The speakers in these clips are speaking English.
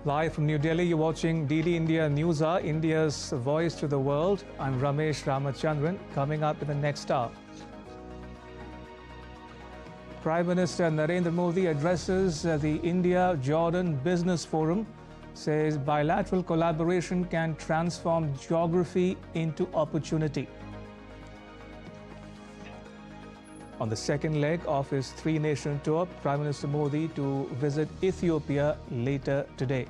Live from New Delhi, you're watching DD India News Hour, India's voice to the world. I'm Ramesh Ramachandran. Coming up in the next hour, Prime Minister Narendra Modi addresses the India-Jordan Business Forum, says bilateral collaboration can transform geography into opportunity. On the second leg of his three-nation tour, Prime Minister Modi to visit Ethiopia later today.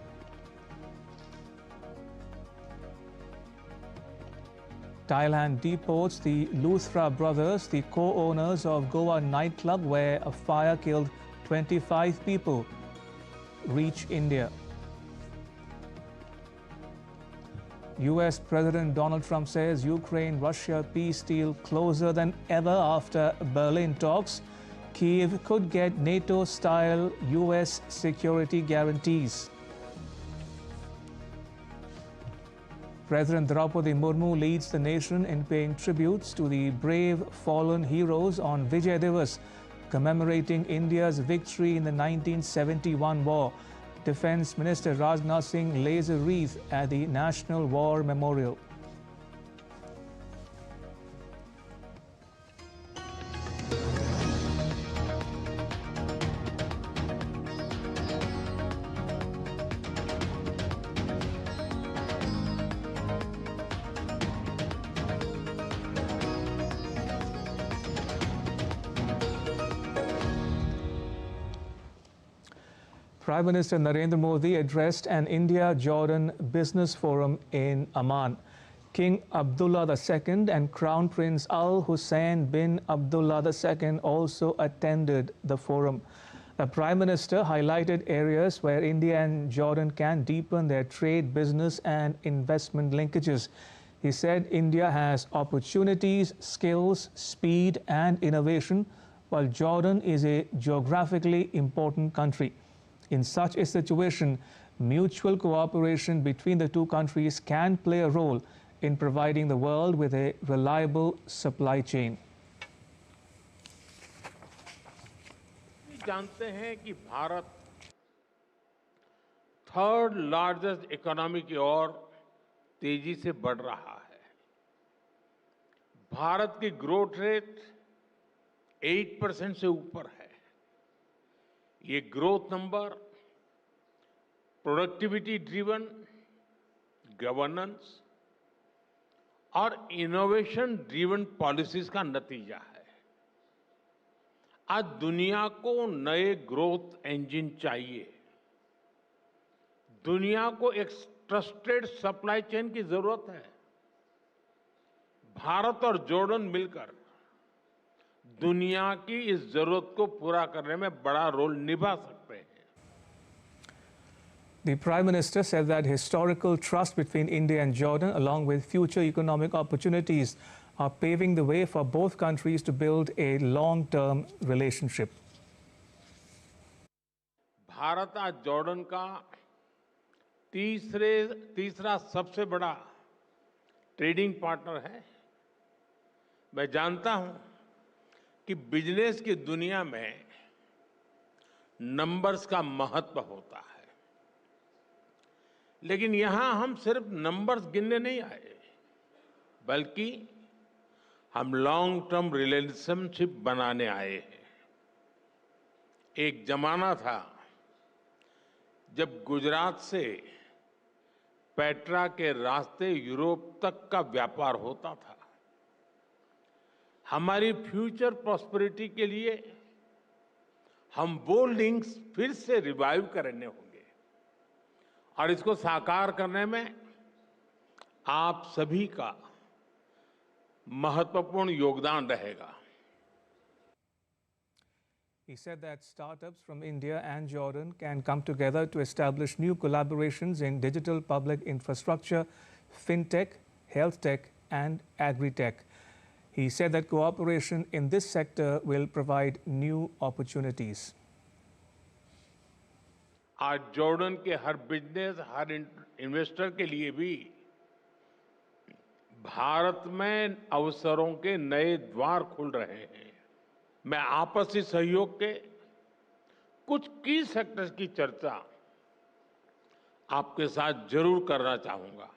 Thailand deports the Luthra brothers, the co-owners of Goa nightclub where a fire killed 25 people, reach India. US President Donald Trump says Ukraine-Russia peace deal closer than ever after Berlin talks. Kyiv could get NATO-style US security guarantees. President Draupadi Murmu leads the nation in paying tributes to the brave fallen heroes on Vijay Diwas, commemorating India's victory in the 1971 war. Defence Minister Rajnath Singh lays a wreath at the National War Memorial. Prime Minister Narendra Modi addressed an India-Jordan Business Forum in Amman. King Abdullah II and Crown Prince Al Hussein bin Abdullah II also attended the forum. The Prime Minister highlighted areas where India and Jordan can deepen their trade, business and investment linkages. He said India has opportunities, skills, speed and innovation, while Jordan is a geographically important country. In such a situation, mutual cooperation between the two countries can play a role in providing the world with a reliable supply chain. जानते हैं कि Bharat third largest economy की ओर तेजी से बढ़ रहा है। भारत की ग्रोथ रेट 8% से ऊपर है। ये growth number productivity driven, governance और इनोवेशन ड्रिवन पॉलिसीज का नतीजा है। आज दुनिया को नए ग्रोथ इंजन चाहिए। दुनिया को एक ट्रस्टेड सप्लाई चेन की जरूरत है। भारत और जॉर्डन मिलकर दुनिया की इस जरूरत को पूरा करने में बड़ा रोल निभा सकते हैं। The Prime Minister said that historical trust between India and Jordan, along with future economic opportunities, are paving the way for both countries to build a long-term relationship. Bharat आज जॉर्डन का तीसरा सबसे बड़ा ट्रेडिंग पार्टनर है। मैं जानता हूं कि बिजनेस की दुनिया में नंबर्स का महत्व होता है, लेकिन यहां हम सिर्फ नंबर्स गिनने नहीं आए, बल्कि हम लॉन्ग टर्म रिलेशनशिप बनाने आए हैं। एक जमाना था जब गुजरात से पेट्रा के रास्ते यूरोप तक का व्यापार होता था। हमारी फ्यूचर प्रॉस्पेरिटी के लिए हम वो लिंक्स फिर से रिवाइव करने होंगे और इसको साकार करने में आप सभी का महत्वपूर्ण योगदान रहेगा। He said that startups from India and Jordan can come together to establish new collaborations in digital public infrastructure, fintech, health tech and agri-tech. He said that cooperation in this sector will provide new opportunities. आज Jordan के हर business, हर investor के लिए भी भारत में अवसरों के नए द्वार खुल रहे हैं। मैं आपसी सहयोग के कुछ की सेक्टर्स की चर्चा आपके साथ जरूर करना चाहूंगा।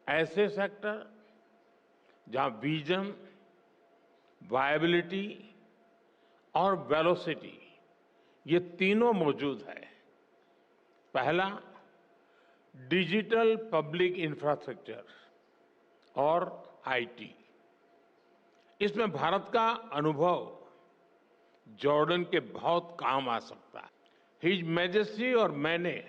ऐसे सेक्टर जहां विजन, वायबिलिटी और वेलोसिटी ये तीनों मौजूद है। पहला, डिजिटल पब्लिक इंफ्रास्ट्रक्चर और आईटी। इसमें भारत का अनुभव जॉर्डन के बहुत काम आ सकता है। हिज मैजेस्टी और मैंने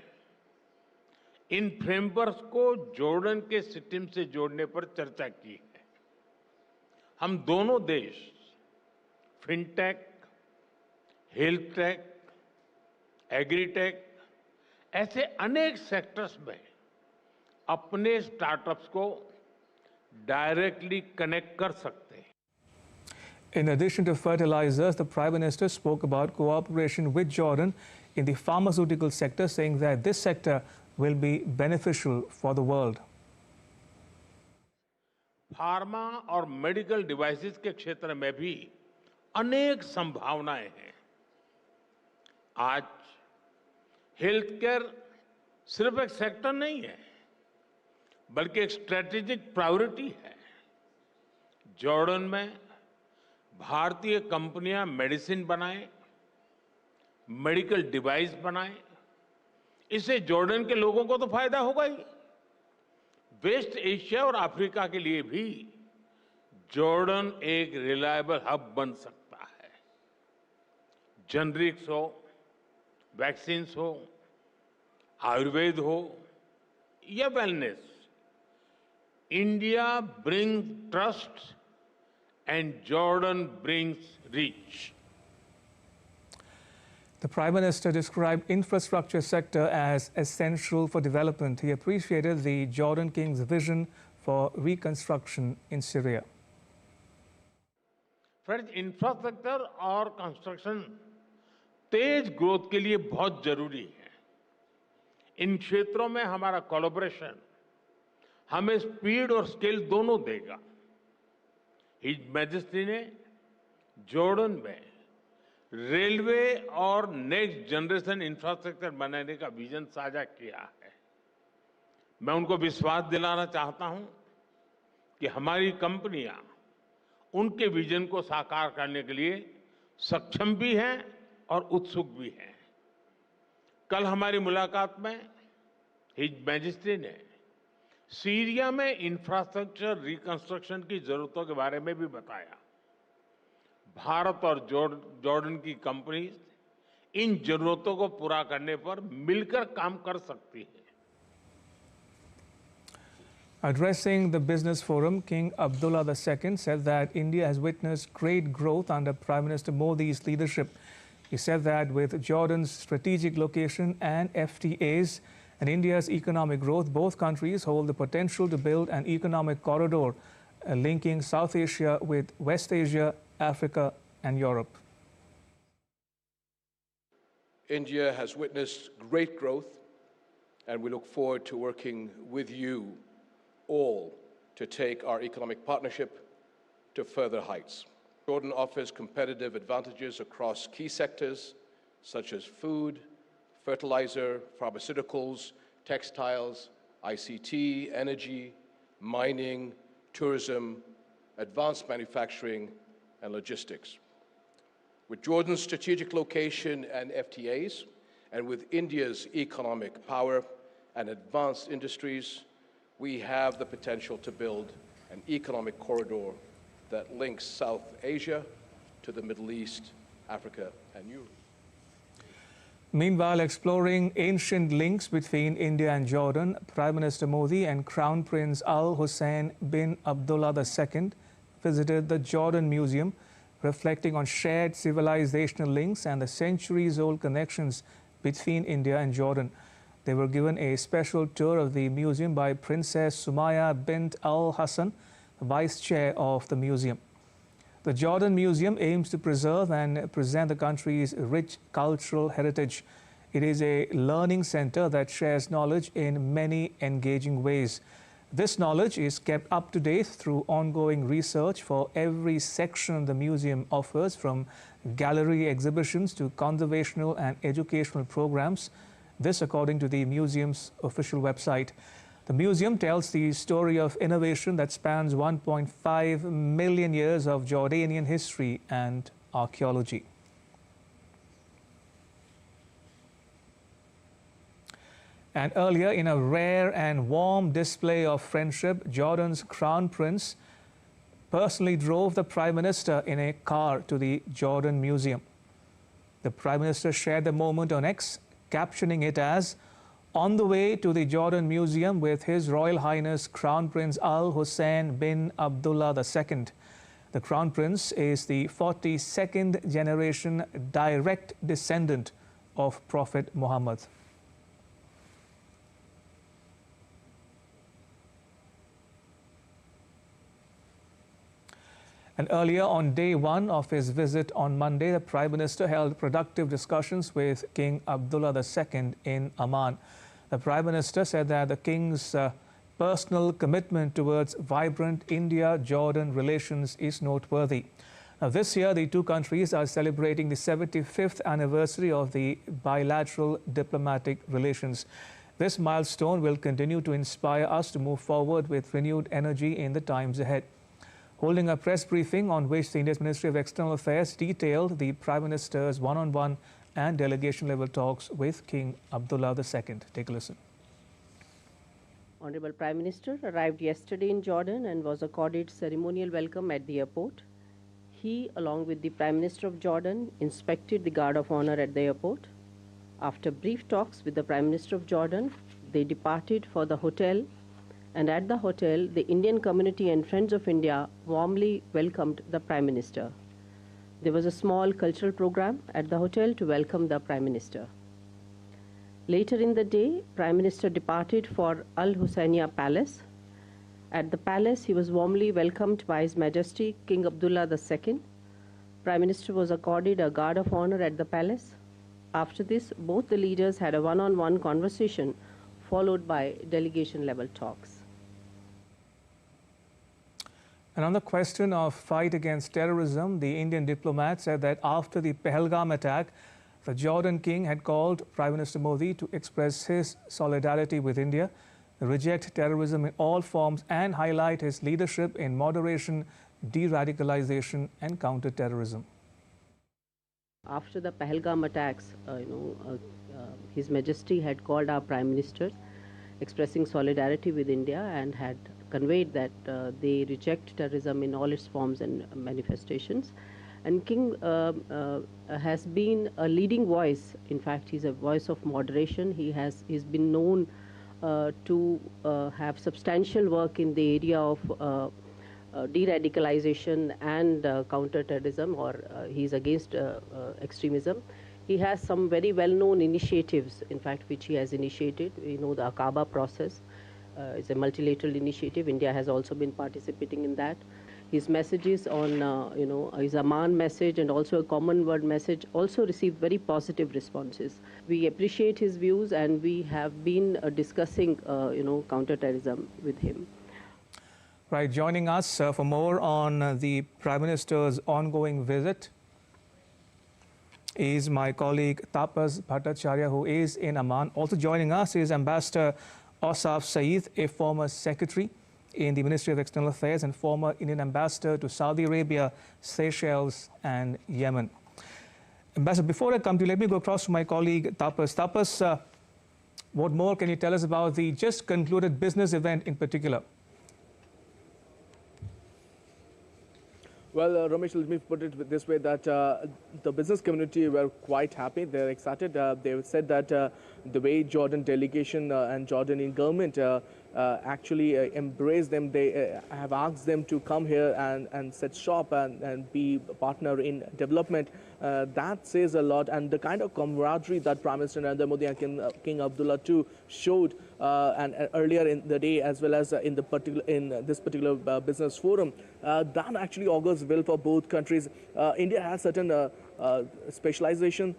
इन फ्रेमवर्क्स को जॉर्डन के सिस्टम से जोड़ने पर चर्चा की है। हम दोनों देश फिनटेक, हेल्थ टेक, एग्रीटेक ऐसे अनेक सेक्टर्स में अपने स्टार्टअप्स को डायरेक्टली कनेक्ट कर सकते हैं। In addition to fertilizers, the Prime Minister spoke about cooperation with Jordan in the pharmaceutical sector, saying that this sector will be beneficial for the world. Pharma और medical devices के क्षेत्र में भी अनेक संभावनाएं हैं। आज हेल्थ केयर सिर्फ एक सेक्टर नहीं है, बल्कि एक स्ट्रेटेजिक प्रायोरिटी है। जॉर्डन में भारतीय कंपनियां मेडिसिन बनाएं, मेडिकल डिवाइस बनाएं, इससे जॉर्डन के लोगों को तो फायदा होगा ही। वेस्ट एशिया और अफ्रीका के लिए भी जॉर्डन एक रिलायबल हब बन सकता है। जेनरिक्स हो, वैक्सीन्स हो, आयुर्वेद हो या wellness, India brings trust and Jordan brings reach. The Prime Minister described infrastructure sector as essential for development. He appreciated the Jordan King's vision for reconstruction in Syria. Friends, infrastructure और construction तेज growth के लिए बहुत जरूरी है। इन क्षेत्रों में हमारा collaboration हमें स्पीड और स्केल दोनों देगा। हिज मैजेस्टी ने जॉर्डन में रेलवे और नेक्स्ट जनरेशन इंफ्रास्ट्रक्चर बनाने का विजन साझा किया है। मैं उनको विश्वास दिलाना चाहता हूं कि हमारी कंपनियां उनके विजन को साकार करने के लिए सक्षम भी हैं और उत्सुक भी हैं। कल हमारी मुलाकात में हिज मैजेस्टी ने सीरिया में इंफ्रास्ट्रक्चर रिकंस्ट्रक्शन की जरूरतों के बारे में भी बताया। भारत और जॉर्डन की कंपनीज इन जरूरतों को पूरा करने पर मिलकर काम कर सकती है। Addressing the business forum, King Abdullah II said that India has witnessed great growth under Prime Minister Modi's leadership. He said that with Jordan's strategic location and FTAs and India's economic growth, both countries hold the potential to build an economic corridor linking South Asia with West Asia, Africa and Europe. India has witnessed great growth, and we look forward to working with you all to take our economic partnership to further heights. Jordan offers competitive advantages across key sectors such as food, fertilizer, pharmaceuticals, textiles, ICT, energy, mining, tourism, advanced manufacturing, and logistics. With Jordan's strategic location and FTAs, and with India's economic power and advanced industries, we have the potential to build an economic corridor that links South Asia to the Middle East, Africa, and Europe. Meanwhile, exploring ancient links between India and Jordan, Prime Minister Modi and Crown Prince Al Hussein bin Abdullah II visited the Jordan Museum, reflecting on shared civilizational links and the centuries-old connections between India and Jordan. They were given a special tour of the museum by Princess Sumaya bint Al Hassan, the vice chair of the museum. The Jordan Museum aims to preserve and present the country's rich cultural heritage. It is a learning center that shares knowledge in many engaging ways. This knowledge is kept up to date through ongoing research for every section the museum offers, from gallery exhibitions to conservational and educational programs. This according to the museum's official website. The museum tells the story of innovation that spans 1.5 million years of Jordanian history and archaeology. And earlier, in a rare and warm display of friendship, Jordan's Crown Prince personally drove the Prime Minister in a car to the Jordan Museum. The Prime Minister shared the moment on X, captioning it as, "On the way to the Jordan Museum with His Royal Highness Crown Prince Al Hussein bin Abdullah II. The Crown Prince is the 42nd generation direct descendant of Prophet Muhammad." And earlier on day one of his visit on Monday, the Prime Minister held productive discussions with King Abdullah II in Amman. The Prime Minister said that the King's personal commitment towards vibrant India-Jordan relations is noteworthy. Now, this year, the two countries are celebrating the 75th anniversary of the bilateral diplomatic relations. This milestone will continue to inspire us to move forward with renewed energy in the times ahead. Holding a press briefing on which the India's Ministry of External Affairs detailed the Prime Minister's one-on-one and delegation-level talks with King Abdullah II. Take a listen. Honorable Prime Minister arrived yesterday in Jordan and was accorded ceremonial welcome at the airport. He, along with the Prime Minister of Jordan, inspected the guard of honor at the airport. After brief talks with the Prime Minister of Jordan, they departed for the hotel, and at the hotel, the Indian community and Friends of India warmly welcomed the Prime Minister. There was a small cultural program at the hotel to welcome the Prime Minister. Later in the day, Prime Minister departed for Al Husseiniya Palace. At the palace, he was warmly welcomed by His Majesty King Abdullah II. Prime Minister was accorded a guard of honor at the palace. After this, both the leaders had a one-on-one conversation, followed by delegation-level talks. And on the question of fight against terrorism, the Indian diplomat said that after the Pahalgam attack, the Jordan king had called Prime Minister Modi to express his solidarity with India, reject terrorism in all forms, and highlight his leadership in moderation, de-radicalization, and counter-terrorism. After the Pahalgam attacks, His Majesty had called our Prime Minister, expressing solidarity with India, and had conveyed that they reject terrorism in all its forms and manifestations. And King has been a leading voice. In fact, he's a voice of moderation. He's been known to have substantial work in the area of de-radicalization and counter-terrorism, or he's against extremism. He has some very well-known initiatives, in fact, which he has initiated. We know the Aqaba process is a multilateral initiative. India has also been participating in that. His messages on, his Amman message and also a common word message also received very positive responses. We appreciate his views, and we have been discussing, counter-terrorism with him. Right, joining us for more on the Prime Minister's ongoing visit is my colleague Tapas Bhattacharya, who is in Amman. Also joining us is Ambassador Asaf Saeed, a former secretary in the Ministry of External Affairs and former Indian ambassador to Saudi Arabia, Seychelles, and Yemen. Ambassador, before I come to you, let me go across to my colleague Tapas. Tapas, what more can you tell us about the just concluded business event in particular? Well, Ramesh, let me put it this way, that the business community were quite happy. They're excited. They said that the way Jordan delegation and Jordanian government actually embraced them, they have asked them to come here and set shop and be a partner in development. That says a lot. And the kind of camaraderie that Prime Minister Narendra Modi and King Abdullah II showed and earlier in the day, as well as in this particular business forum, that actually augurs well for both countries. India has certain specialization.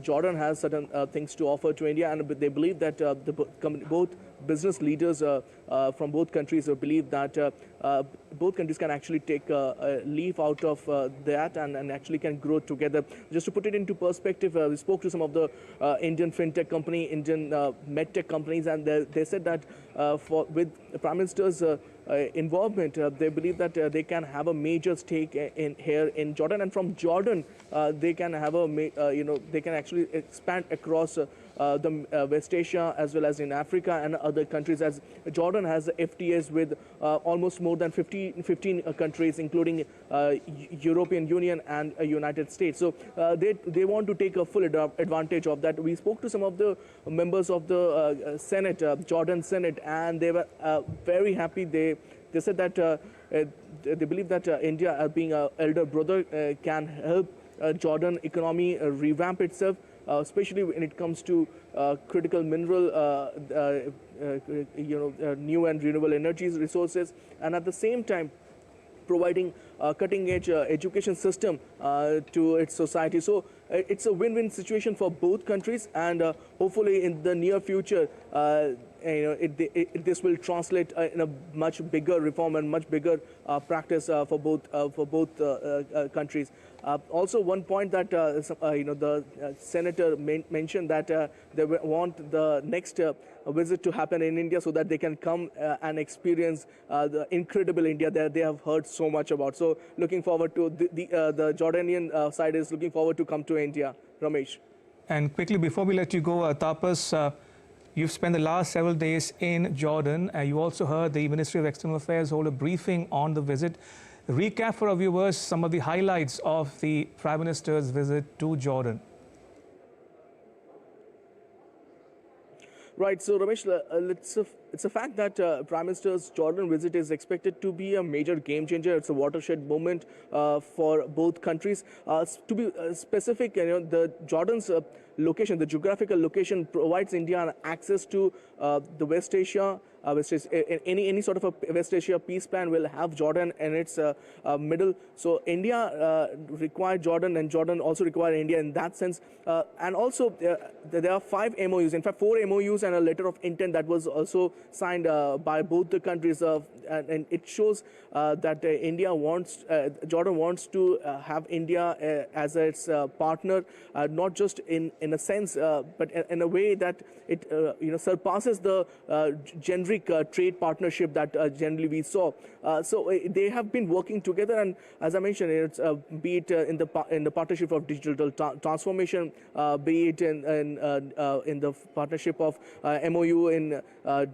Jordan has certain things to offer to India, and they believe that both business leaders from both countries believe that both countries can actually take a leaf out of that and actually can grow together. Just to put it into perspective, we spoke to some of the Indian fintech company, Indian medtech companies, and they said that with the Prime Minister's involvement, they believe that they can have a major stake here in Jordan, and from Jordan they can have they can actually expand across the West Asia as well as in Africa and other countries, as Jordan has FTAs with almost more than 15 countries, including European Union and United States. So they want to take a full advantage of that. We spoke to some of the members of the Senate, Jordan Senate, and they were very happy. They said that they believe that India, being an elder brother, can help Jordan economy revamp itself, especially when it comes to critical mineral, new and renewable energies resources, and at the same time providing a cutting-edge education system to its society. So it's a win-win situation for both countries, and hopefully in the near future, this will translate in a much bigger reform and much bigger practice for both countries. Also, one point that the senator mentioned, that they want the next visit to happen in India so that they can come and experience the incredible India that they have heard so much about. So, looking forward to the Jordanian side is looking forward to come to India. Ramesh. And quickly, before we let you go, Tapas, you've spent the last several days in Jordan. You also heard the Ministry of External Affairs hold a briefing on the visit. Recap for our viewers some of the highlights of the Prime Minister's visit to Jordan. Right, so Ramesh, it's a fact that Prime Minister's Jordan visit is expected to be a major game changer. It's a watershed moment for both countries. To be specific, the Jordan's location, the geographical location, provides India access to the West Asia. Any sort of a West Asia peace plan will have Jordan in its middle. So India required Jordan, and Jordan also required India in that sense. And also there are 5 MOUs, in fact 4 MOUs and a letter of intent that was also signed by both the countries. And it shows that Jordan wants to have India as its partner, not just in a sense, but in a way that it surpasses the generic trade partnership that generally we saw. So they have been working together, and as I mentioned, it's be it in the partnership of digital transformation, be it in the partnership of MOU in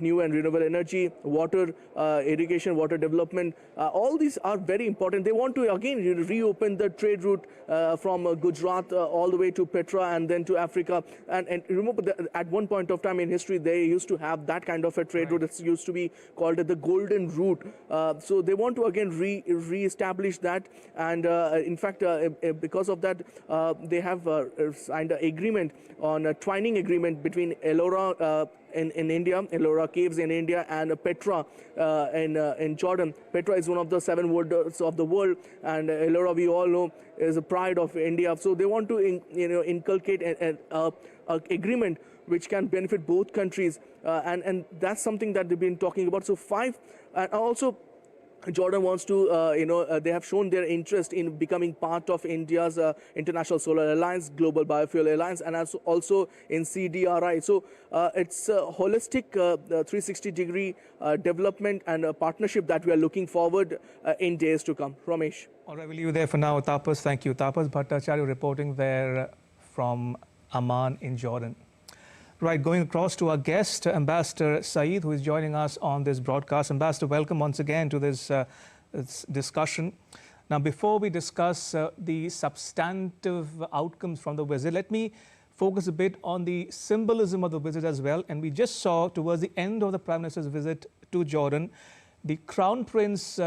new and renewable energy, water, irrigation, water development. All these are very important. They want to again reopen the trade route from Gujarat all the way to Petra and then to Africa. And remember, at one point of time in history, they used to have that kind of a trade route. It used to be called the Golden Route. So they want to again re-establish that. And in fact, because of that, they have signed an agreement on a twining agreement between Ellora in India, Ellora Caves in India, and Petra in Jordan. Petra is one of the 7 wonders of the world, and Ellora, we all know, is a pride of India. So they want to inculcate an agreement which can benefit both countries, and that's something that they've been talking about. So 5, and also Jordan wants to, they have shown their interest in becoming part of India's International Solar Alliance, Global Biofuel Alliance, and also in CDRI. So it's a holistic 360-degree development and a partnership that we are looking forward in days to come. Ramesh. All right, we'll leave you there for now. Tapas, thank you. Tapas Bhattacharya reporting there from Amman in Jordan. Right, going across to our guest, Ambassador Saeed, who is joining us on this broadcast. Ambassador, welcome once again to this discussion. Now, before we discuss the substantive outcomes from the visit, let me focus a bit on the symbolism of the visit as well. And we just saw towards the end of the Prime Minister's visit to Jordan, the Crown Prince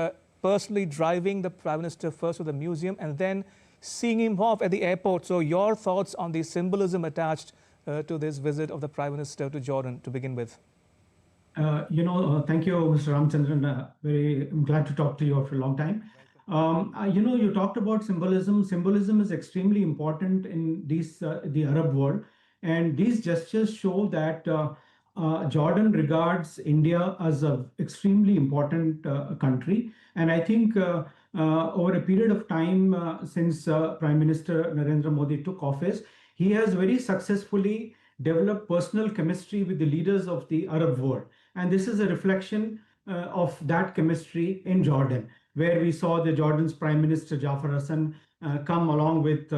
personally driving the Prime Minister first to the museum and then seeing him off at the airport. So your thoughts on the symbolism attached to this visit of the Prime Minister to Jordan to begin with? Thank you, Mr. Ramchandran. I'm glad to talk to you after a long time. You talked about symbolism. Symbolism is extremely important in the Arab world. And these gestures show that Jordan regards India as an extremely important country. And I think over a period of time since Prime Minister Narendra Modi took office, he has very successfully developed personal chemistry with the leaders of the Arab world. And this is a reflection of that chemistry in Jordan, where we saw the Jordan's Prime Minister Jafar Hassan come along with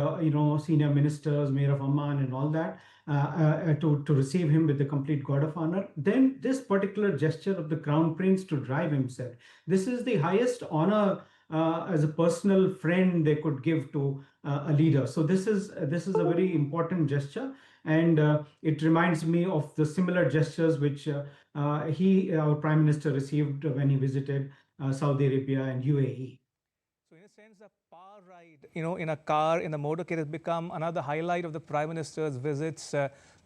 senior ministers, Mayor of Amman, and all that to receive him with the complete guard of honor. Then this particular gesture of the Crown Prince to drive himself. This is the highest honor as a personal friend they could give to a leader. So this is a very important gesture, and it reminds me of the similar gestures which our Prime Minister received when he visited Saudi Arabia and UAE. So in a sense, the power ride, in a car, in the motorcade has become another highlight of the Prime Minister's visits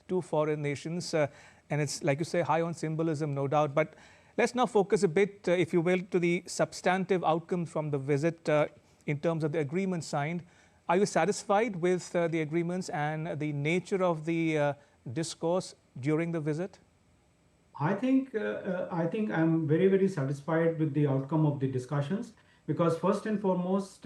to foreign nations. And it's, like you say, high on symbolism, no doubt. But let's now focus a bit, if you will, to the substantive outcomes from the visit in terms of the agreements signed. Are you satisfied with the agreements and the nature of the discourse during the visit? I think I'm very, very satisfied with the outcome of the discussions, because first and foremost,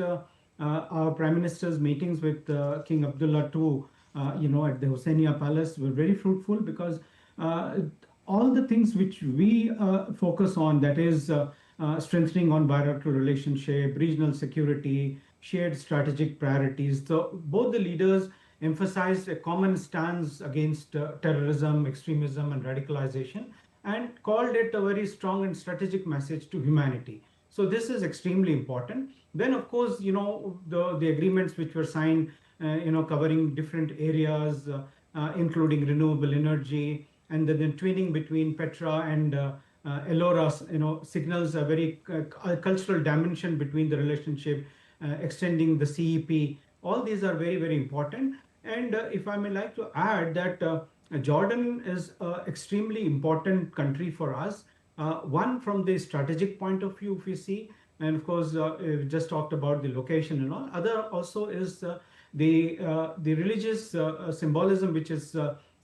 our Prime Minister's meetings with King Abdullah II, at the Hosseiniya Palace were very fruitful, because all the things which we focus on, that is strengthening on bilateral relationship, regional security, shared strategic priorities. So both the leaders emphasized a common stance against terrorism, extremism, and radicalization, and called it a very strong and strategic message to humanity. So this is extremely important. Then, of course, the agreements which were signed, covering different areas, including renewable energy, and then the twinning between Petra and Ellora, signals a very cultural dimension between the relationship, extending the CEP. All these are very, very important. And if I may like to add that Jordan is an extremely important country for us. One, from the strategic point of view, if we see, and of course, we just talked about the location and all. Other also is the religious symbolism which is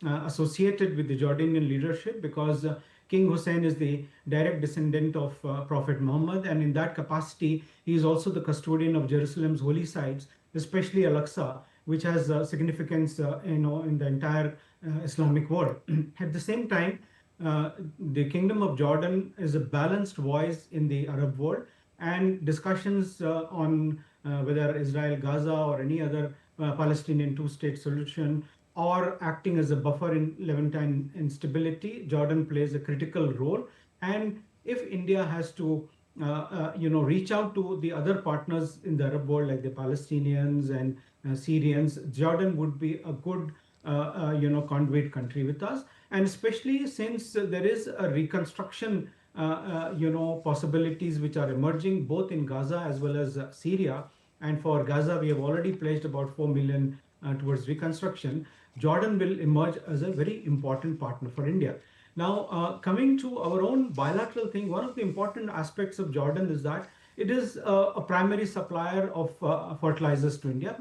associated with the Jordanian leadership, because King Hussein is the direct descendant of Prophet Muhammad, and in that capacity, he is also the custodian of Jerusalem's holy sites, especially Al-Aqsa, which has significance, in the entire Islamic world. At the same time, the Kingdom of Jordan is a balanced voice in the Arab world, and discussions on whether Israel, Gaza, or any other Palestinian two-state solution, or acting as a buffer in Levantine instability, Jordan plays a critical role. And if India has to, reach out to the other partners in the Arab world, like the Palestinians and Syrians, Jordan would be a good, conduit country with us. And especially since there is a reconstruction, possibilities which are emerging both in Gaza as well as Syria. And for Gaza, we have already pledged about 4 million towards reconstruction. Jordan will emerge as a very important partner for India. Now, coming to our own bilateral thing, one of the important aspects of Jordan is that it is a primary supplier of fertilizers to India,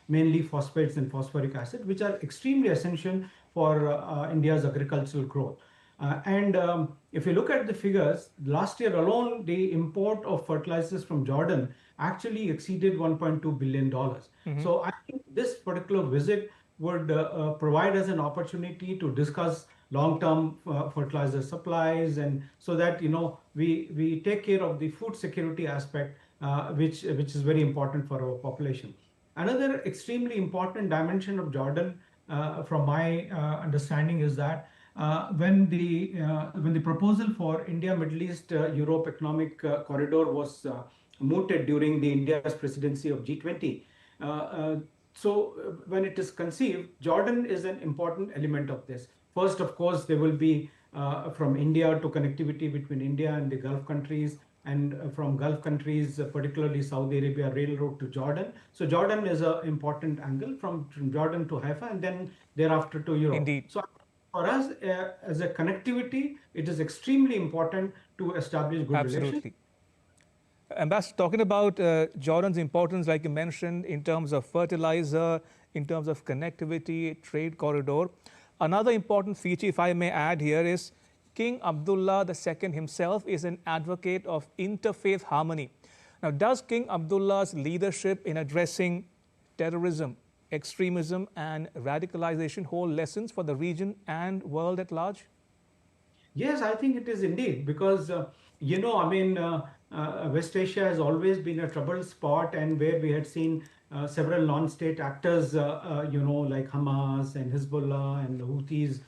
mainly phosphates and phosphoric acid, which are extremely essential for India's agricultural growth. And if you look at the figures, last year alone, the import of fertilizers from Jordan actually exceeded $1.2 billion. Mm-hmm. So I think this particular visit would provide us an opportunity to discuss long-term fertilizer supplies, and so that we take care of the food security aspect, which is very important for our population. Another extremely important dimension of Jordan, from my understanding, is that when the proposal for India, Middle East, Europe Economic Corridor was mooted during the India's presidency of G20. So when it is conceived, Jordan is an important element of this. First, of course, there will be from India to connectivity between India and the Gulf countries, and from Gulf countries, particularly Saudi Arabia, railroad to Jordan. So Jordan is an important angle from Jordan to Haifa, and then thereafter to Europe. Indeed. So for us, as a connectivity, it is extremely important to establish good relations. Ambassador, talking about Jordan's importance, like you mentioned, in terms of fertilizer, in terms of connectivity, trade corridor, Another important feature, if I may add here, is King Abdullah II himself is an advocate of interfaith harmony. Now, does King Abdullah's leadership in addressing terrorism, extremism and radicalization hold lessons for the region and world at large? Yes, I think it is indeed, because West Asia has always been a troubled spot, and where we had seen several non-state actors, like Hamas and Hezbollah and the Houthis,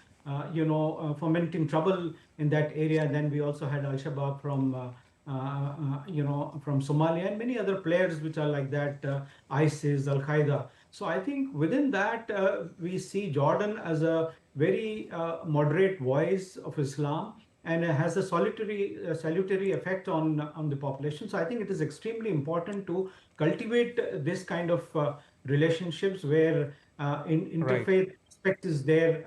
fomenting trouble in that area. Then we also had Al-Shabaab from Somalia, and many other players which are like that, ISIS, Al-Qaeda. So I think within that, we see Jordan as a very moderate voice of Islam, and has a salutary effect on the population. So I think it is extremely important to cultivate this kind of relationships where interfaith aspect is there,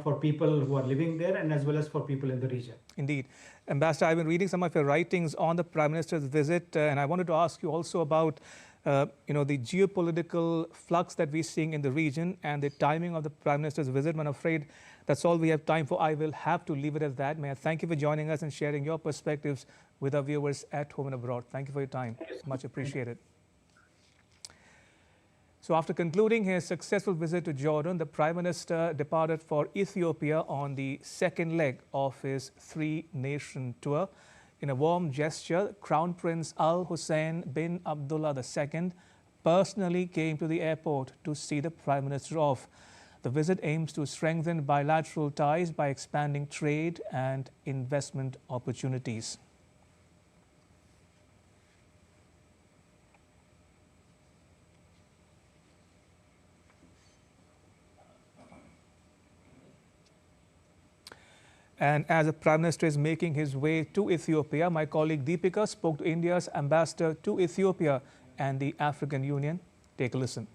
for people who are living there, and as well as for people in the region. Indeed. Ambassador, I've been reading some of your writings on the Prime Minister's visit, and I wanted to ask you also about the geopolitical flux that we're seeing in the region and the timing of the Prime Minister's visit. I'm afraid that's all we have time for. I will have to leave it at that. May I thank you for joining us and sharing your perspectives with our viewers at home and abroad. Thank you for your time. Much appreciated. So after concluding his successful visit to Jordan, the Prime Minister departed for Ethiopia on the second leg of his three-nation tour. In a warm gesture, Crown Prince Al Hussein bin Abdullah II personally came to the airport to see the Prime Minister off. The visit aims to strengthen bilateral ties by expanding trade and investment opportunities. And as the Prime Minister is making his way to Ethiopia, my colleague Deepika spoke to India's ambassador to Ethiopia and the African Union. Take a listen.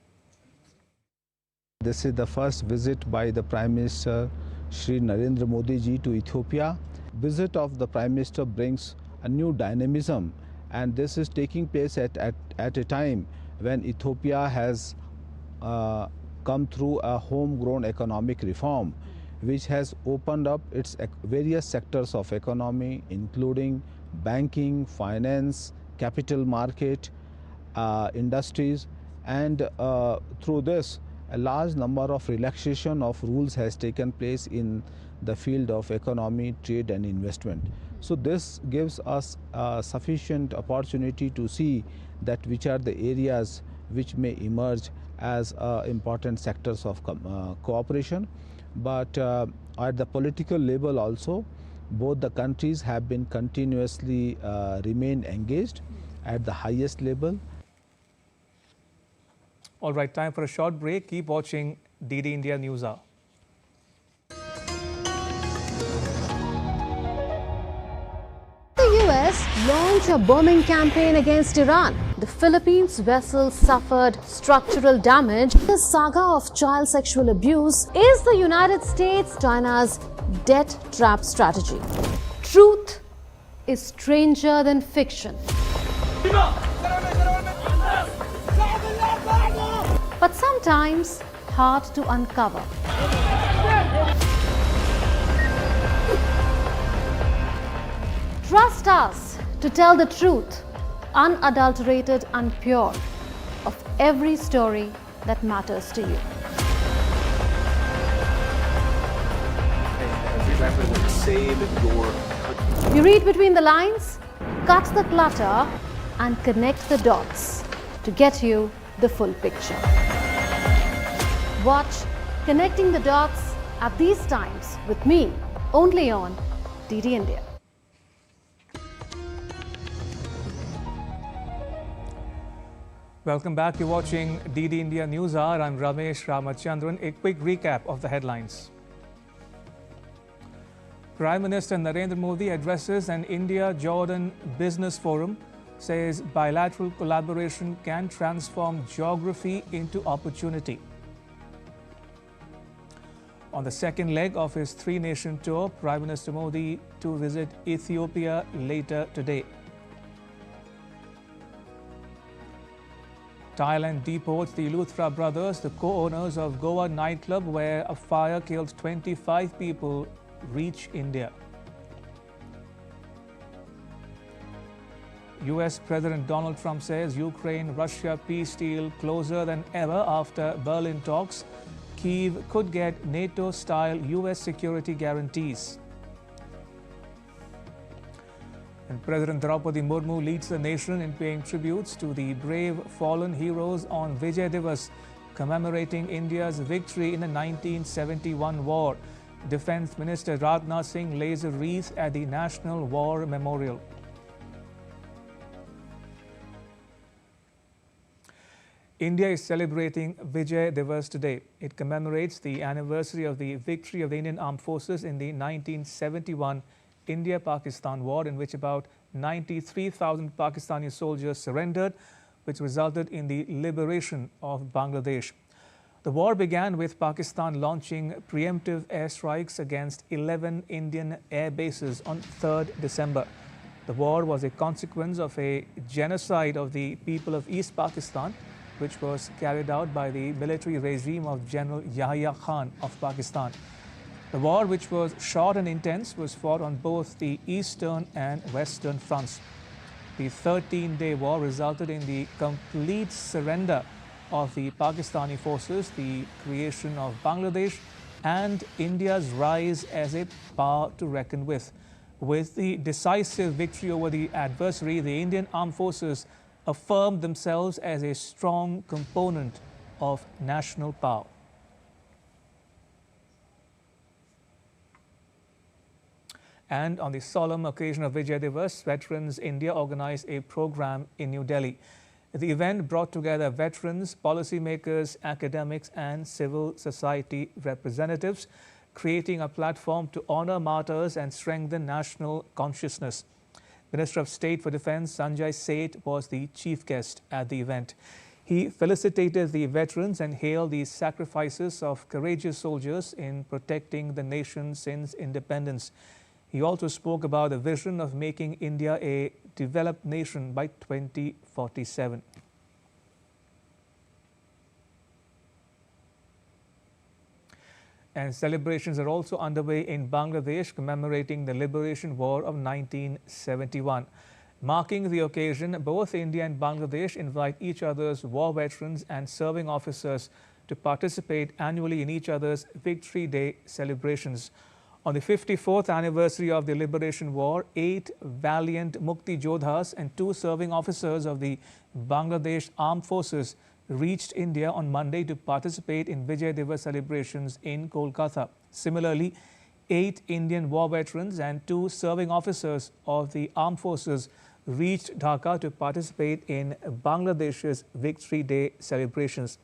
This is the first visit by the Prime Minister Shri Narendra Modi ji to Ethiopia. Visit of the Prime Minister brings a new dynamism, and this is taking place at a time when Ethiopia has come through a homegrown economic reform, which has opened up its various sectors of economy, including banking, finance, capital market, industries, and through this, a large number of relaxation of rules has taken place in the field of economy, trade and investment. So this gives us sufficient opportunity to see that which are the areas which may emerge as important sectors of cooperation. But at the political level also, both the countries have been continuously remained engaged at the highest level. All right, time for a short break. Keep watching DD India News Hour. The US launched a bombing campaign against Iran. The Philippines vessel suffered structural damage. The saga of child sexual abuse is the United States China's debt trap strategy. Truth is stranger than fiction. But sometimes hard to uncover. Trust us to tell the truth, unadulterated and pure, of every story that matters to you. You read between the lines, cut the clutter, and connect the dots to get you the full picture. Watch Connecting the Dots at these times with me, only on DD India. Welcome back. You're watching DD India News Hour. I'm Ramesh Ramachandran. A quick recap of the headlines. Prime Minister Narendra Modi addresses an India-Jordan business forum, says bilateral collaboration can transform geography into opportunity. On the second leg of his three-nation tour, Prime Minister Modi to visit Ethiopia later today. Thailand deports the Luthra brothers, the co-owners of Goa nightclub where a fire killed 25 people, reach India. US President Donald Trump says Ukraine-Russia peace deal closer than ever after Berlin talks. Kyiv could get NATO-style US security guarantees. And President Draupadi Murmu leads the nation in paying tributes to the brave fallen heroes on Vijay Diwas, commemorating India's victory in the 1971 war. Defence Minister Rajnath Singh lays a wreath at the National War Memorial. India is celebrating Vijay Diwas today. It commemorates the anniversary of the victory of the Indian Armed Forces in the 1971 India-Pakistan war, in which about 93,000 Pakistani soldiers surrendered, which resulted in the liberation of Bangladesh. The war began with Pakistan launching preemptive airstrikes against 11 Indian air bases on 3rd December. The war was a consequence of a genocide of the people of East Pakistan, which was carried out by the military regime of General Yahya Khan of Pakistan. The war, which was short and intense, was fought on both the eastern and western fronts. The 13-day war resulted in the complete surrender of the Pakistani forces, the creation of Bangladesh, and India's rise as a power to reckon with. With the decisive victory over the adversary, the Indian Armed Forces affirmed themselves as a strong component of national power. And on the solemn occasion of Vijay Diwas, Veterans India organized a program in New Delhi. The event brought together veterans, policymakers, academics, and civil society representatives, creating a platform to honor martyrs and strengthen national consciousness. Minister of State for Defence Sanjay Seth was the chief guest at the event. He felicitated the veterans and hailed the sacrifices of courageous soldiers in protecting the nation since independence. He also spoke about the vision of making India a developed nation by 2047. And celebrations are also underway in Bangladesh, commemorating the Liberation War of 1971. Marking the occasion, both India and Bangladesh invite each other's war veterans and serving officers to participate annually in each other's Victory Day celebrations. On the 54th anniversary of the Liberation War, 8 valiant Mukti Jodhas and 2 serving officers of the Bangladesh Armed Forces reached India on Monday to participate in Vijay Diwas celebrations in Kolkata. Similarly, 8 Indian war veterans and 2 serving officers of the armed forces reached Dhaka to participate in Bangladesh's Victory Day celebrations.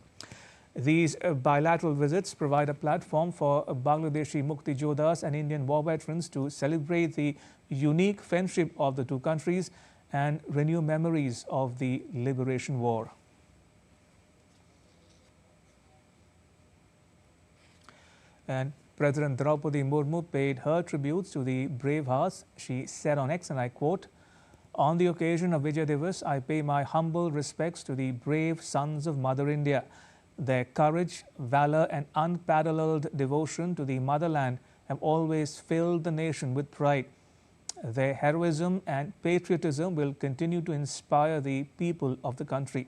These bilateral visits provide a platform for Bangladeshi Mukti Jodhas and Indian war veterans to celebrate the unique friendship of the two countries and renew memories of the Liberation War. And President Draupadi Murmu paid her tributes to the brave hearts. She said on X, and I quote, "On the occasion of Vijay Diwas, I pay my humble respects to the brave sons of Mother India. Their courage, valor, and unparalleled devotion to the motherland have always filled the nation with pride. Their heroism and patriotism will continue to inspire the people of the country."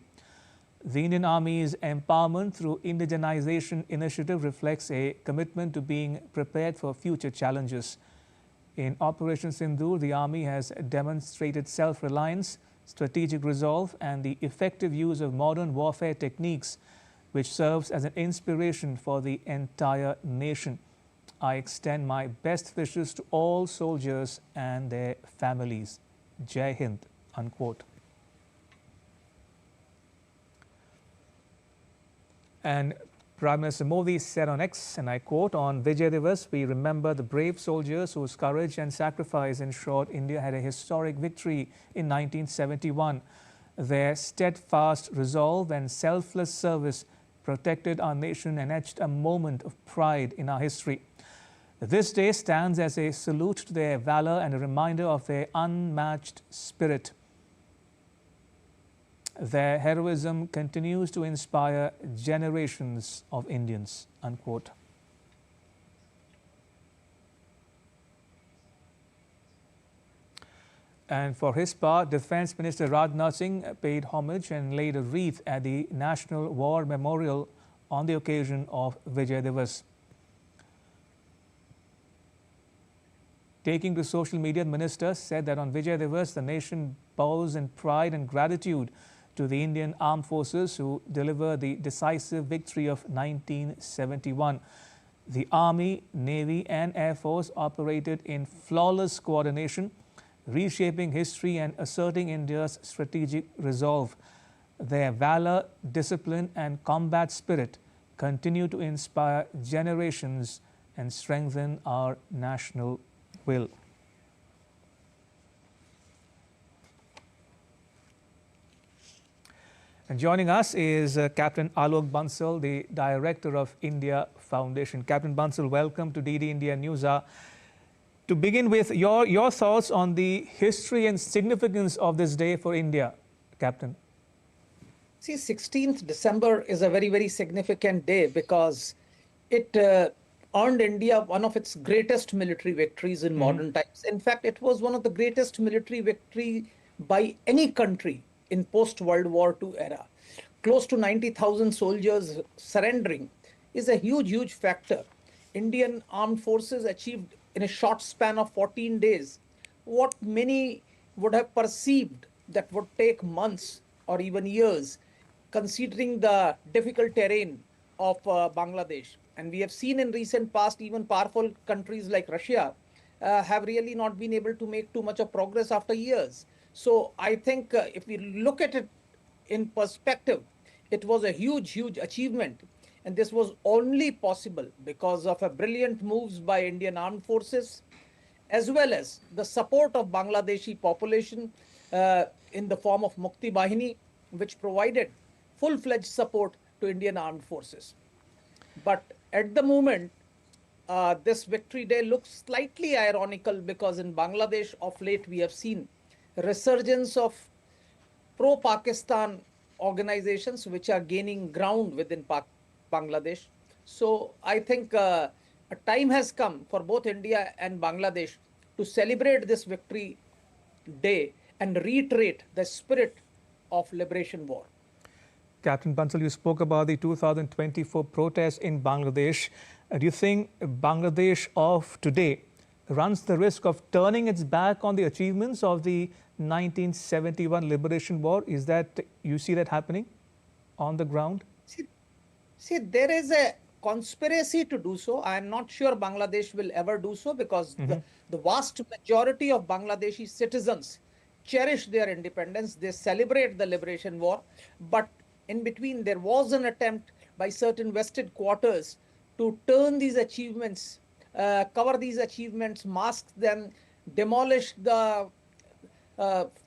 The Indian Army's Empowerment through Indigenization initiative reflects a commitment to being prepared for future challenges. In Operation Sindoor, the Army has demonstrated self-reliance, strategic resolve, and the effective use of modern warfare techniques, which serves as an inspiration for the entire nation. I extend my best wishes to all soldiers and their families. Jai Hind, unquote. And Prime Minister Modi said on X, and I quote, "On Vijay Diwas, we remember the brave soldiers whose courage and sacrifice ensured India had a historic victory in 1971. Their steadfast resolve and selfless service protected our nation and etched a moment of pride in our history. This day stands as a salute to their valor and a reminder of their unmatched spirit." Their heroism continues to inspire generations of Indians, unquote. And for his part, Defence Minister Rajnath Singh paid homage and laid a wreath at the National War Memorial on the occasion of Vijay Diwas. Taking to social media, the minister said that on Vijay Diwas, the nation bows in pride and gratitude to the Indian Armed Forces who delivered the decisive victory of 1971. The Army, Navy and Air Force operated in flawless coordination, reshaping history and asserting India's strategic resolve. Their valor, discipline and combat spirit continue to inspire generations and strengthen our national will. And joining us is Captain Alok Bansal, the Director of India Foundation. Captain Bansal, welcome to DD India News Hour. To begin with, your thoughts on the history and significance of this day for India, Captain. See, 16th December is a very, very significant day because it earned India one of its greatest military victories in modern times. In fact, it was one of the greatest military victory by any country in post-World War II era. Close to 90,000 soldiers surrendering is a huge, huge factor. Indian armed forces achieved in a short span of 14 days what many would have perceived that would take months or even years, considering the difficult terrain of Bangladesh. And we have seen in recent past, even powerful countries like Russia have really not been able to make too much of progress after years. So I think if we look at it in perspective, it was a huge, huge achievement. And this was only possible because of a brilliant moves by Indian Armed Forces, as well as the support of Bangladeshi population in the form of Mukti Bahini, which provided full-fledged support to Indian Armed Forces. But at the moment, this Victory Day looks slightly ironical because in Bangladesh of late we have seen resurgence of pro-Pakistan organizations which are gaining ground within Bangladesh. So I think a time has come for both India and Bangladesh to celebrate this Victory Day and reiterate the spirit of liberation war. Captain Bansal, you spoke about the 2024 protests in Bangladesh. Do you think Bangladesh of today runs the risk of turning its back on the achievements of the 1971 liberation war? Is that, you see that happening on the ground? See, there is a conspiracy to do so. I am not sure Bangladesh will ever do so because the vast majority of Bangladeshi citizens cherish their independence. They celebrate the liberation war. But in between, there was an attempt by certain vested quarters to turn these achievements, cover these achievements, mask them, demolish the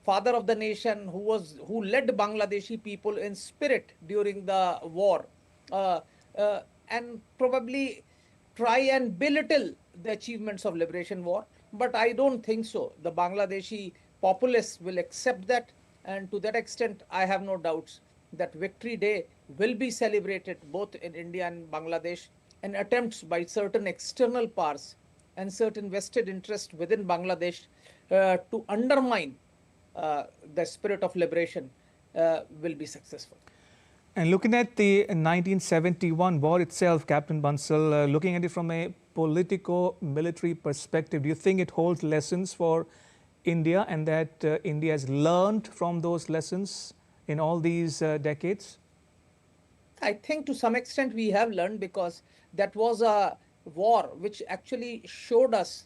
father of the nation who led Bangladeshi people in spirit during the war, and probably try and belittle the achievements of liberation war. But I don't think so. The Bangladeshi populace will accept that, and to that extent, I have no doubts that Victory Day will be celebrated both in India and Bangladesh, and attempts by certain external powers and certain vested interest within Bangladesh to undermine the spirit of liberation will be successful. And looking at the 1971 war itself, Captain Bansal, looking at it from a politico-military perspective, do you think it holds lessons for India and that India has learned from those lessons in all these decades? I think to some extent we have learned because that was a war which actually showed us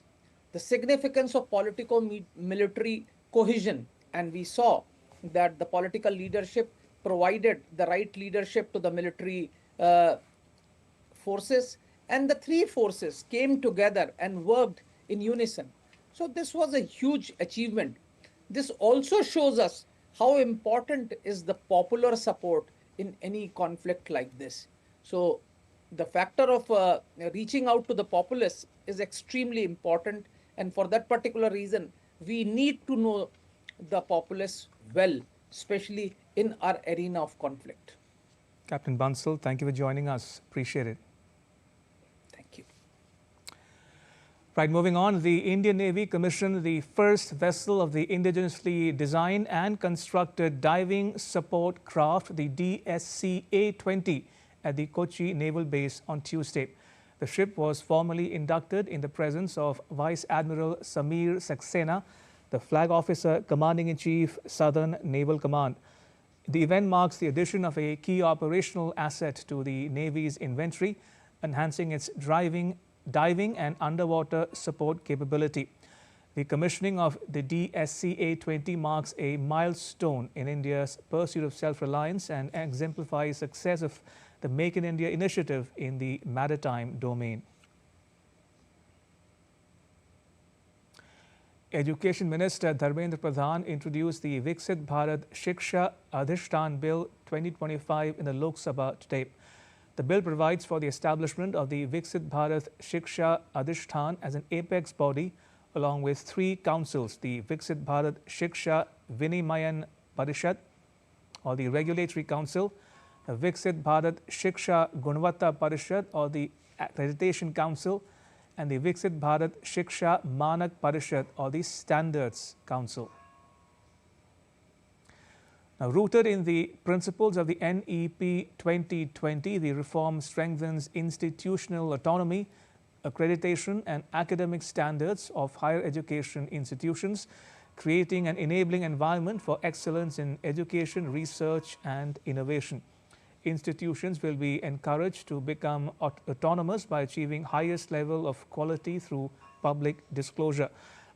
the significance of politico-military cohesion. And we saw that the political leadership provided the right leadership to the military forces, and the three forces came together and worked in unison. So this was a huge achievement. This also shows us how important is the popular support in any conflict like this. So the factor of reaching out to the populace is extremely important. And for that particular reason, we need to know the populace well, especially in our arena of conflict. Captain Bansal, thank you for joining us. Appreciate it. Thank you. Right, moving on, the Indian Navy commissioned the first vessel of the indigenously designed and constructed diving support craft, the DSC-A-20, at the Kochi Naval Base on Tuesday. The ship was formally inducted in the presence of Vice Admiral Samir Saxena, the Flag Officer Commanding-in-Chief, Southern Naval Command. The event marks the addition of a key operational asset to the Navy's inventory, enhancing its diving and underwater support capability. The commissioning of the DSC-A-20 marks a milestone in India's pursuit of self-reliance and exemplifies success of the Make in India initiative in the maritime domain. Education Minister Dharmendra Pradhan introduced the Viksit Bharat Shiksha Adhishtan Bill 2025 in the Lok Sabha today. The bill provides for the establishment of the Viksit Bharat Shiksha Adhishtan as an apex body, along with three councils: the Viksit Bharat Shiksha Vinimayan Parishad, or the Regulatory Council, the Viksit Bharat Shiksha Gunvata Parishad, or the Accreditation Council, and the Viksit Bharat Shiksha Manak Parishad, or the Standards Council. Now, rooted in the principles of the NEP 2020, the reform strengthens institutional autonomy, accreditation and academic standards of higher education institutions, creating an enabling environment for excellence in education, research and innovation. Institutions will be encouraged to become autonomous by achieving highest level of quality through public disclosure.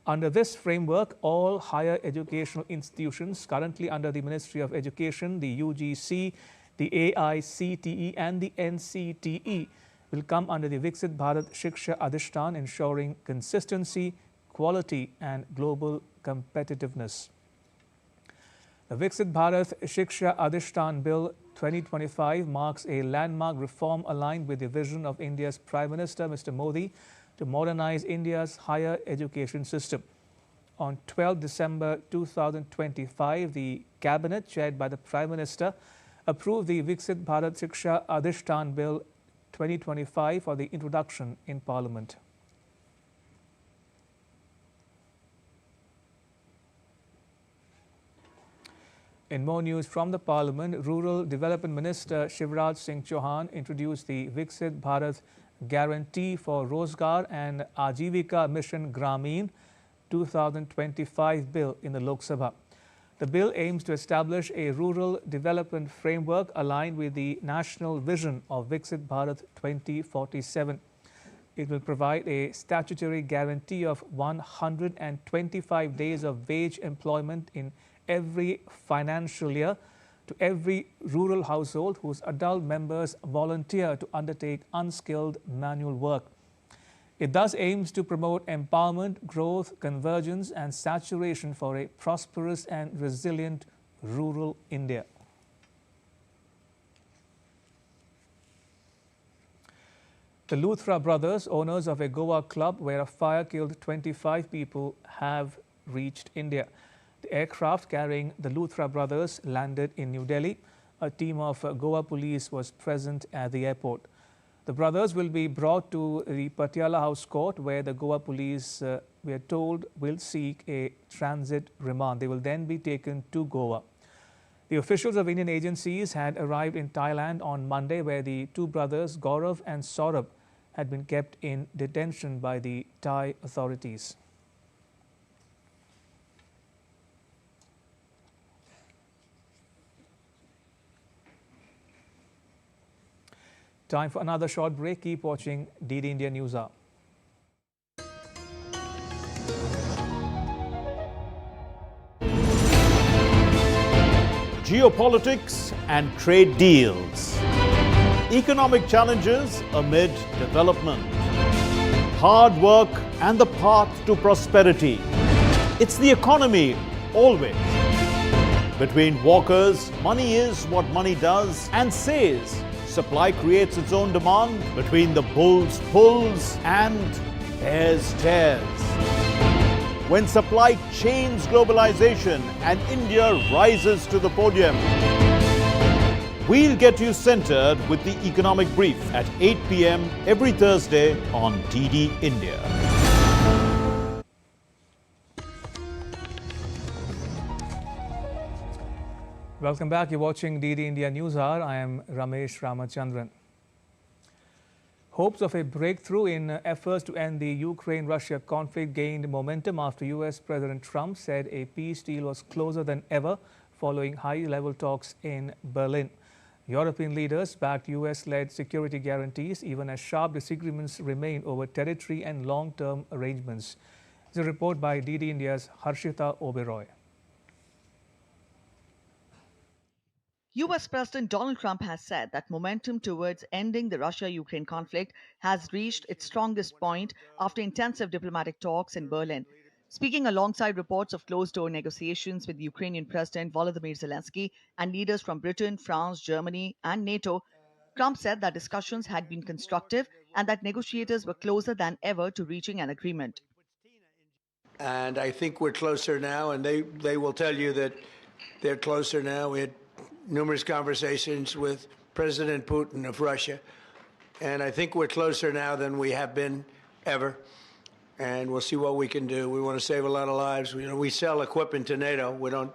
Under this framework, all higher educational institutions currently under the Ministry of Education, the UGC, the AICTE and the NCTE will come under the Viksit Bharat Shiksha Adhishtan, ensuring consistency, quality and global competitiveness. The Viksit Bharat Shiksha Adhishtan Bill 2025 marks a landmark reform aligned with the vision of India's Prime Minister, Mr. Modi, to modernize India's higher education system. On 12 December 2025, the Cabinet, chaired by the Prime Minister, approved the Viksit Bharat Shiksha Adhishtan Bill 2025 for the introduction in Parliament. In more news from the Parliament, Rural Development Minister Shivraj Singh Chauhan introduced the Viksit Bharat Guarantee for Rozgar and Ajivika Mission Grameen 2025 bill in the Lok Sabha. The bill aims to establish a rural development framework aligned with the national vision of Viksit Bharat 2047. It will provide a statutory guarantee of 125 days of wage employment in every financial year to every rural household whose adult members volunteer to undertake unskilled manual work. It thus aims to promote empowerment, growth, convergence and saturation for a prosperous and resilient rural India. The Luthra brothers, owners of a Goa club where a fire killed 25 people, have reached India. The aircraft carrying the Luthra brothers landed in New Delhi. A team of Goa police was present at the airport. The brothers will be brought to the Patiala House Court, where the Goa police, we are told, will seek a transit remand. They will then be taken to Goa. The officials of Indian agencies had arrived in Thailand on Monday, where the two brothers, Gaurav and Saurabh, had been kept in detention by the Thai authorities. Time for another short break. Keep watching DD India News Hour. Geopolitics and trade deals. Economic challenges amid development. Hard work and the path to prosperity. It's the economy always. Between walkers, money is what money does and says. Supply creates its own demand. Between the bulls pulls and bears tears. When supply chains globalization and India rises to the podium, We'll get you centered with the economic brief at 8 p.m. every Thursday on DD India. Welcome back. You're watching DD India News Hour. I am Ramesh Ramachandran. Hopes of a breakthrough in efforts to end the Ukraine-Russia conflict gained momentum after US President Trump said a peace deal was closer than ever following high-level talks in Berlin. European leaders backed US-led security guarantees even as sharp disagreements remain over territory and long-term arrangements. It's a report by DD India's Harshita Oberoi. US President Donald Trump has said that momentum towards ending the Russia-Ukraine conflict has reached its strongest point after intensive diplomatic talks in Berlin. Speaking alongside reports of closed-door negotiations with Ukrainian President Volodymyr Zelensky and leaders from Britain, France, Germany, and NATO, Trump said that discussions had been constructive and that negotiators were closer than ever to reaching an agreement. And I think we're closer now, and they will tell you that they're closer now. We had numerous conversations with President Putin of Russia, and I think we're closer now than we have been ever. And we'll see what we can do. We want to save a lot of lives. We sell equipment to NATO. We don't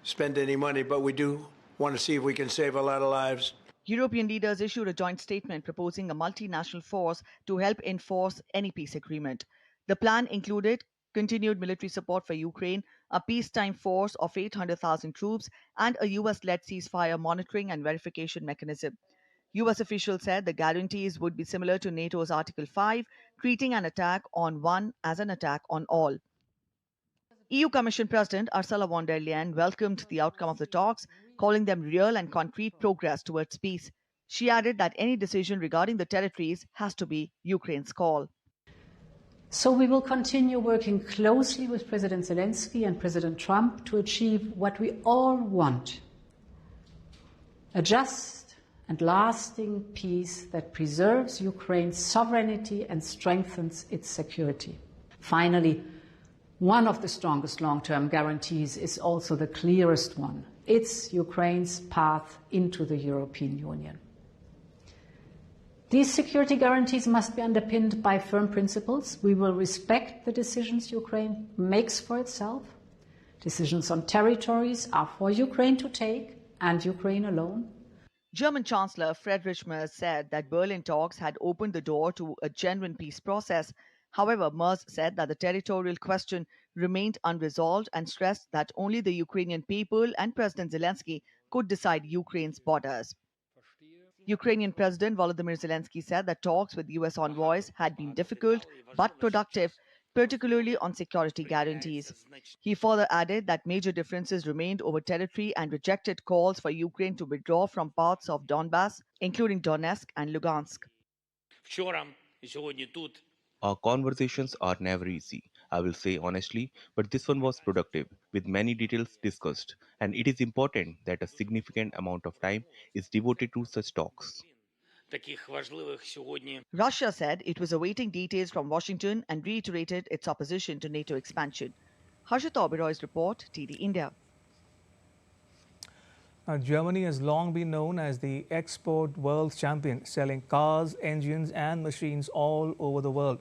spend any money, but we do want to see if we can save a lot of lives. European leaders issued a joint statement proposing a multinational force to help enforce any peace agreement. The plan included continued military support for Ukraine, a peacetime force of 800,000 troops, and a US-led ceasefire monitoring and verification mechanism. US officials said the guarantees would be similar to NATO's Article 5, treating an attack on one as an attack on all. EU Commission President Ursula von der Leyen welcomed the outcome of the talks, calling them real and concrete progress towards peace. She added that any decision regarding the territories has to be Ukraine's call. So we will continue working closely with President Zelensky and President Trump to achieve what we all want: a just and lasting peace that preserves Ukraine's sovereignty and strengthens its security. Finally, one of the strongest long-term guarantees is also the clearest one. It's Ukraine's path into the European Union. These security guarantees must be underpinned by firm principles. We will respect the decisions Ukraine makes for itself. Decisions on territories are for Ukraine to take, and Ukraine alone. German Chancellor Friedrich Merz said that Berlin talks had opened the door to a genuine peace process. However, Merz said that the territorial question remained unresolved and stressed that only the Ukrainian people and President Zelensky could decide Ukraine's borders. Ukrainian President Volodymyr Zelensky said that talks with US envoys had been difficult but productive, particularly on security guarantees. He further added that major differences remained over territory and rejected calls for Ukraine to withdraw from parts of Donbass, including Donetsk and Lugansk. Our conversations are never easy, I will say honestly, but this one was productive, with many details discussed, and it is important that a significant amount of time is devoted to such talks. Russia said it was awaiting details from Washington and reiterated its opposition to NATO expansion. Harshita Oberoi's report, TD India. Germany has long been known as the export world champion, selling cars, engines and machines all over the world.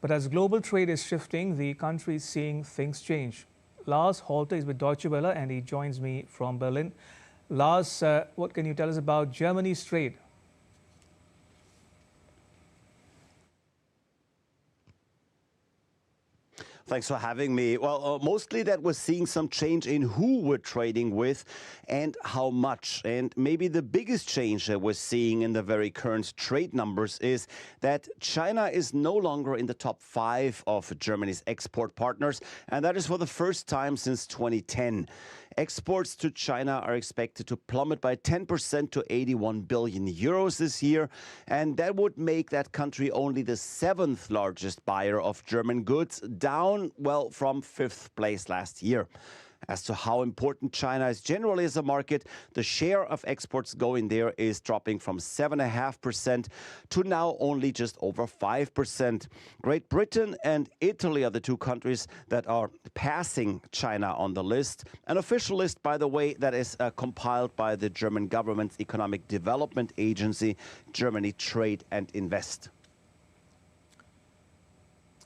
But as global trade is shifting, the country is seeing things change. Lars Holter is with Deutsche Welle and he joins me from Berlin. Lars, what can you tell us about Germany's trade? Thanks for having me. Well, mostly that we're seeing some change in who we're trading with and how much. And maybe the biggest change that we're seeing in the very current trade numbers is that China is no longer in the top 5 of Germany's export partners, and that is for the first time since 2010. Exports to China are expected to plummet by 10% to 81 billion euros this year, and that would make that country only the 7th largest buyer of German goods, down, well, from 5th place last year. As to how important China is generally as a market, the share of exports going there is dropping from 7.5% to now only just over 5%. Great Britain and Italy are the two countries that are passing China on the list. An official list, by the way, that is compiled by the German government's economic development agency, Germany Trade and Invest.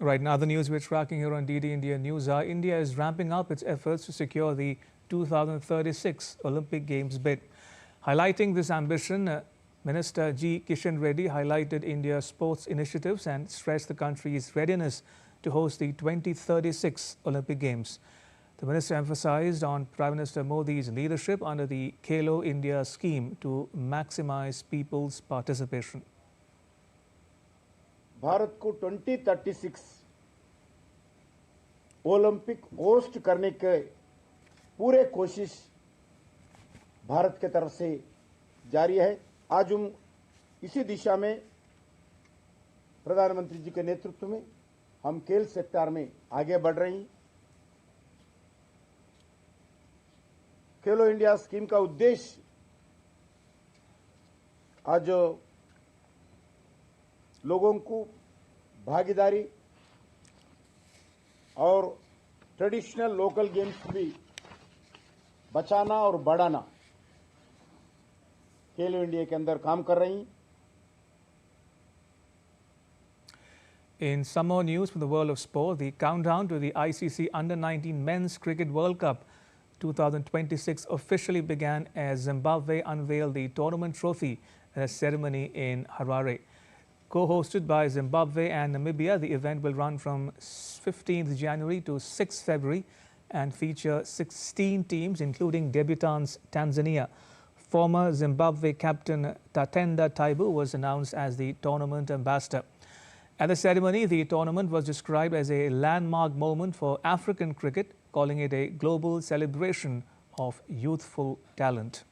Right now, the news we're tracking here on DD India News are India is ramping up its efforts to secure the 2036 Olympic Games bid. Highlighting this ambition, Minister G. Kishan Reddy highlighted India's sports initiatives and stressed the country's readiness to host the 2036 Olympic Games. The minister emphasized on Prime Minister Modi's leadership under the Khelo India scheme to maximize people's participation. Bharat को 2036 Olympic host करने के पूरे कोशिश भारत के तरफ से जारी है। आज हम इसी दिशा में प्रधानमंत्री जी के नेतृत्व में हम खेल सेक्टर में आगे बढ़ रहे हैं। खेलो इंडिया स्कीम का उद्देश्य आज लोगों को भागीदारी और ट्रेडिशनल लोकल गेम्स भी बचाना और बढ़ाना खेलो इंडिया के अंदर काम कर रही हैं। In some more news from the world of sport, the countdown to the ICC Under-19 Men's Cricket World Cup 2026 officially began as Zimbabwe unveiled the tournament trophy at a ceremony in Harare. Co-hosted by Zimbabwe and Namibia, the event will run from 15th January to 6th February and feature 16 teams, including debutants Tanzania. Former Zimbabwe captain Tatenda Taibu was announced as the tournament ambassador. At the ceremony, the tournament was described as a landmark moment for African cricket, calling it a global celebration of youthful talent.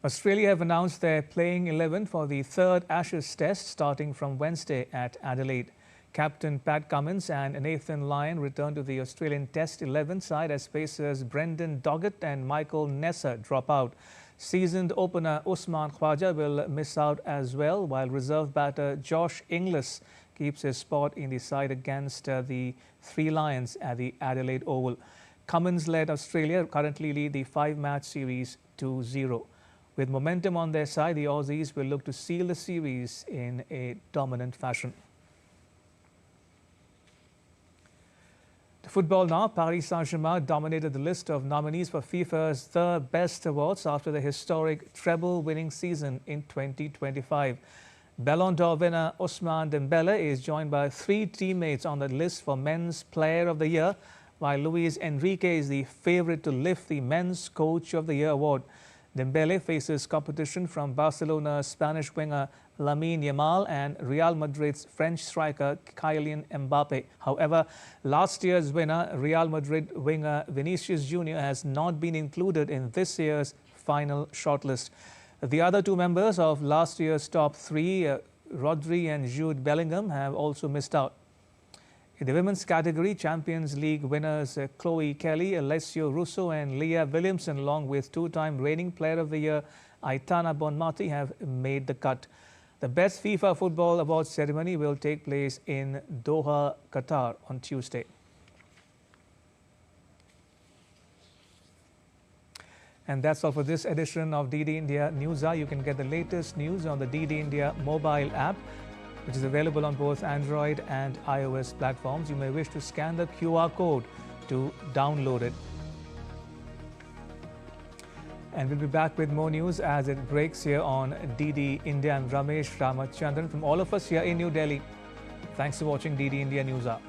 Australia have announced their playing 11 for the third Ashes Test starting from Wednesday at Adelaide. Captain Pat Cummins and Nathan Lyon return to the Australian Test 11 side as pacers Brendan Doggett and Michael Nesser drop out. Seasoned opener Usman Khwaja will miss out as well, while reserve batter Josh Inglis keeps his spot in the side against the Three Lions at the Adelaide Oval. Cummins-led Australia currently lead the 5-match series 2-0. With momentum on their side, the Aussies will look to seal the series in a dominant fashion. To football now, Paris Saint-Germain dominated the list of nominees for FIFA's third best awards after the historic treble-winning season in 2025. Ballon d'Or winner Ousmane Dembele is joined by 3 teammates on the list for Men's Player of the Year, while Luis Enrique is the favourite to lift the Men's Coach of the Year award. Dembele faces competition from Barcelona's Spanish winger Lamine Yamal and Real Madrid's French striker Kylian Mbappe. However, last year's winner, Real Madrid winger Vinicius Jr. has not been included in this year's final shortlist. The other 2 members of last year's top 3, Rodri and Jude Bellingham, have also missed out. In the women's category, Champions League winners Chloe Kelly, Alessio Russo and Leah Williamson, along with 2-time reigning Player of the Year Aitana Bonmati, have made the cut. The Best FIFA Football Awards ceremony will take place in Doha, Qatar on Tuesday. And that's all for this edition of DD India News Hour. You can get the latest news on the DD India mobile app, which is available on both Android and iOS platforms. You may wish to scan the QR code to download it. And we'll be back with more news as it breaks here on DD India. I'm Ramesh Ramachandran from all of us here in New Delhi. Thanks for watching DD India News Hour.